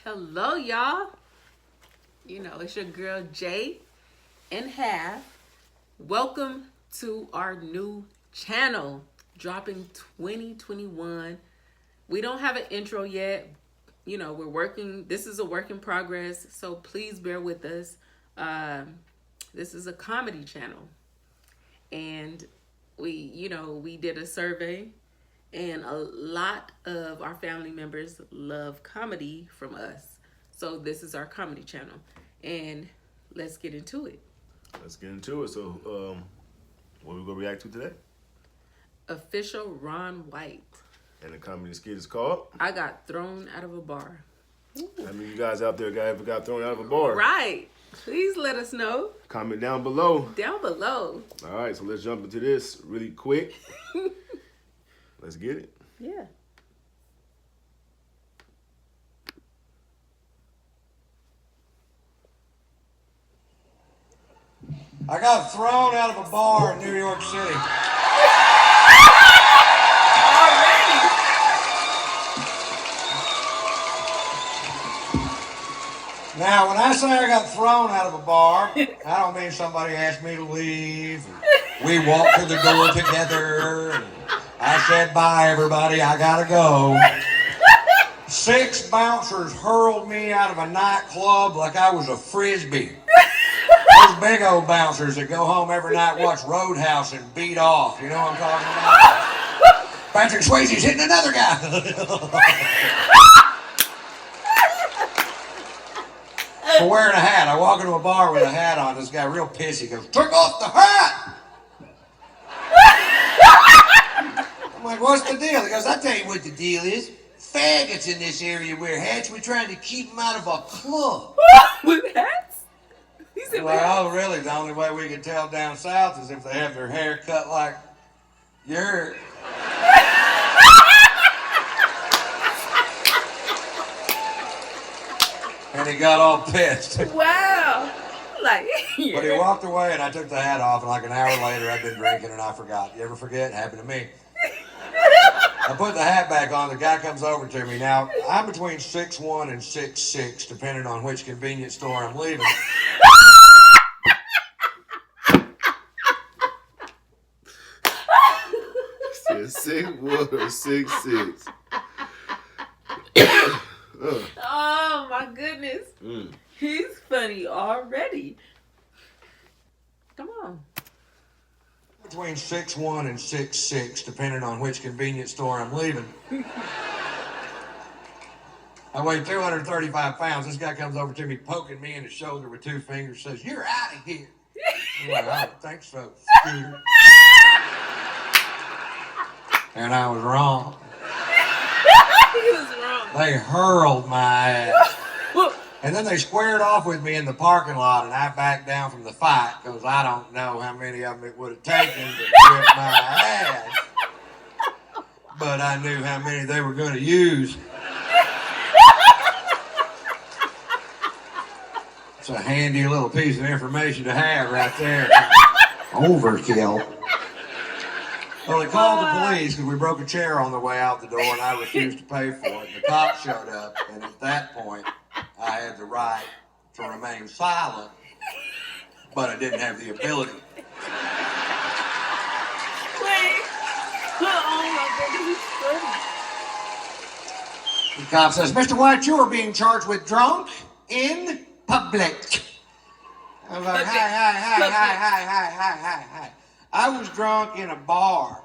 Hello, y'all. You know, it's your girl Jay and Half. Welcome to our new channel, dropping 2021. We don't have an intro yet. You know, we're working. This is a work in progress, so please bear with us. This is a comedy channel, and we did a survey, and a lot of our family members love comedy from us. So this is our comedy channel, and let's get into it. So, what are we gonna react to today? Official Ron White. And the comedy skit is called I Got Thrown Out of a Bar. How many of you guys out there ever got thrown out of a bar? Right. Please let us know. Comment down below. Down below. All right, so let's jump into this really quick. Let's get it. Yeah. I got thrown out of a bar in New York City. Now, when I say I got thrown out of a bar, I don't mean somebody asked me to leave. We walked to the door together. And I said, bye, everybody, I gotta go. 6 bouncers hurled me out of a nightclub like I was a frisbee. Those big old bouncers that go home every night, watch Roadhouse and beat off. You know what I'm talking about? Patrick Swayze's hitting another guy. For wearing a hat. I walk into a bar with a hat on. This guy real pissy goes, took off the hat! I'm like, what's the deal? He goes, I'll tell you what the deal is. Faggots in this area wear hats. We're trying to keep them out of a club. With hats? He said, Well, really, the only way we can tell down south is if they have their hair cut like yours. And he got all pissed. wow. Like, But he walked away and I took the hat off, and like an hour later I'd been drinking and I forgot. You ever forget? It happened to me. I put the hat back on, the guy comes over to me. Now, I'm between 6'1" and 6'6", depending on which convenience store I'm leaving. Said 6'1" or 6'6". oh my goodness. He's funny already. Come on. Between 6'1" and 6'6", depending on which convenience store I'm leaving. I weigh 235 pounds. This guy comes over to me, poking me in the shoulder with 2 fingers, says, "You're out of here." I'm like, "I don't think so, Scooter." And I was wrong. He was wrong. They hurled my ass. And then they squared off with me in the parking lot, and I backed down from the fight because I don't know how many of them it would have taken to whip my ass. But I knew how many they were going to use. It's a handy little piece of information to have right there. Overkill. Well, they called the police because we broke a chair on the way out the door, and I refused to pay for it. The cops showed up, and at that point, I had the right to remain silent, but I didn't have the ability. Wait. Oh my goodness, The cop says, "Mr. White, you are being charged with drunk in public." I was like, hi. I was drunk in a bar.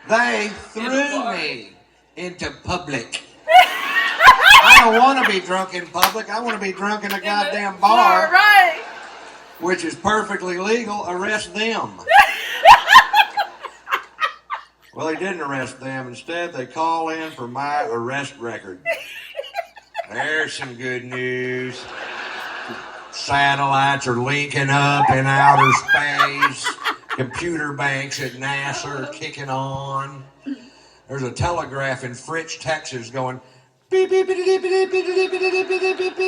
They threw me into public. I don't want to be drunk in public. I want to be drunk in a goddamn bar. Right. Which is perfectly legal. Arrest them. Well, they didn't arrest them. Instead, they call in for my arrest record. There's some good news. Satellites are linking up in outer space. Computer banks at NASA are kicking on. There's a telegraph in Fritch, Texas going beep beep beep beep beep beep beep beep beep beep.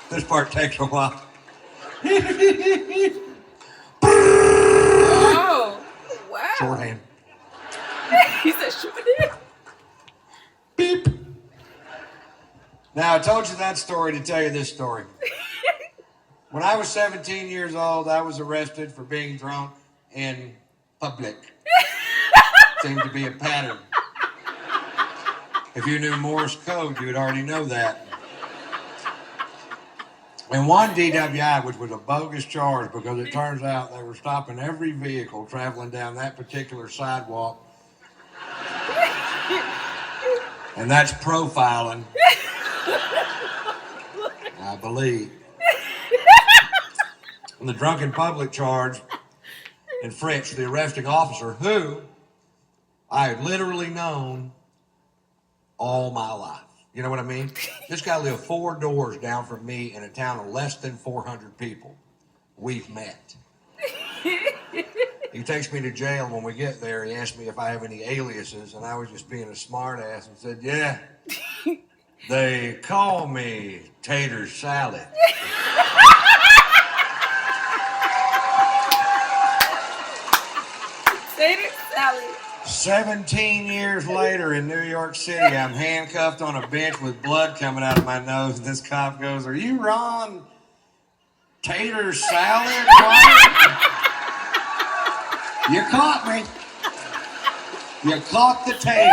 This part takes a while. Oh, wow. Shorthand. He said shorthand. Beep. Now, I told you that story to tell you this story. When I was 17 years old, I was arrested for being drunk in public. Seemed to be a pattern. If you knew Morse code, you would already know that. And one DWI, which was a bogus charge because it turns out they were stopping every vehicle traveling down that particular sidewalk. And that's profiling, I believe. And the drunken public charge in French, the arresting officer, who I had literally known all my life. You know what I mean? This guy lived 4 doors down from me in a town of less than 400 people. We've met. He takes me to jail. When we get there, he asks me if I have any aliases, and I was just being a smart ass and said, yeah, they call me Tater Salad. Tater salad. 17 years later in New York City, I'm handcuffed on a bench with blood coming out of my nose, and this cop goes, are you Ron Tater Salad? You caught me. You caught the tater.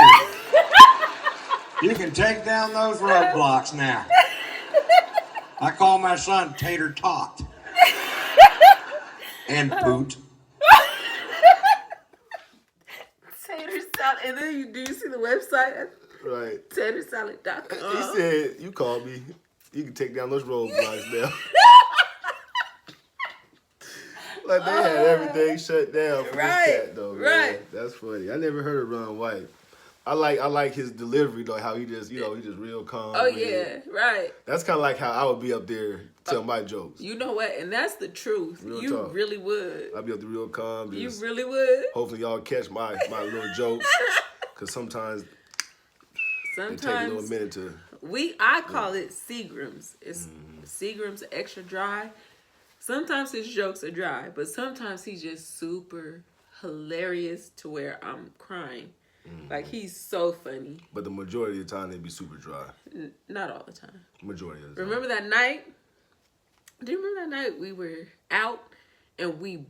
You can take down those roadblocks now. I call my son Tater Tot. And Poot. Tater salad. And then do you see the website? Right. Tatersalad.com. He said, you called me. You can take down those roadblocks now. Like they had everything shut down for Right, this cat though. Man. right. That's funny. I never heard of Ron White. I like his delivery though, how he just he just real calm. Oh, real. yeah, right. That's kind of like how I would be up there telling my jokes. You know what? And that's the truth. Real You talk. really would. I'd be up there real calm. You Just, really would. hopefully y'all catch my little jokes, because sometimes it take a little Sometimes minute to. I call it Seagram's. It's Seagram's extra dry. Sometimes his jokes are dry, but sometimes he's just super hilarious to where I'm crying. Like, he's so funny. But the majority of the time they be super dry. Not all the time. Majority of the time. Remember that night? Do you remember that night we were out and we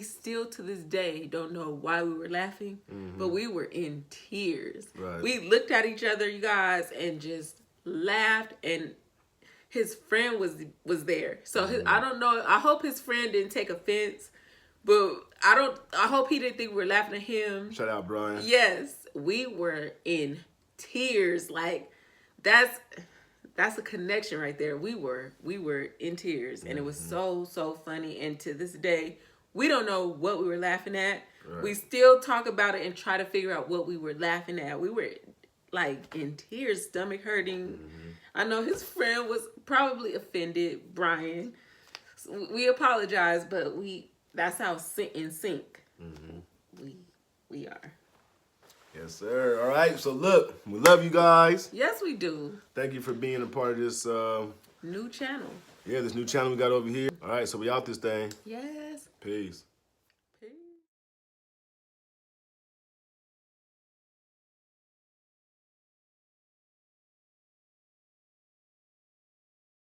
still to this day don't know why we were laughing, but we were in tears. Right. We looked at each other, you guys, and just laughed, and his friend was there. So I don't know. I hope his friend didn't take offense, but I hope he didn't think we were laughing at him. Shout out Brian. Yes, we were in tears. Like, that's a connection right there. We were in tears, and it was so funny. And to this day, we don't know what we were laughing at. Right. We still talk about it and try to figure out what we were laughing at. We were like in tears, stomach hurting. I know his friend was probably offended, Brian. So we apologize, but that's how in sync we are. Yes, sir. All right. So look, we love you guys. Yes, we do. Thank you for being a part of this New channel. this new channel we got over here. All right. So we out this thing. Yes. Peace.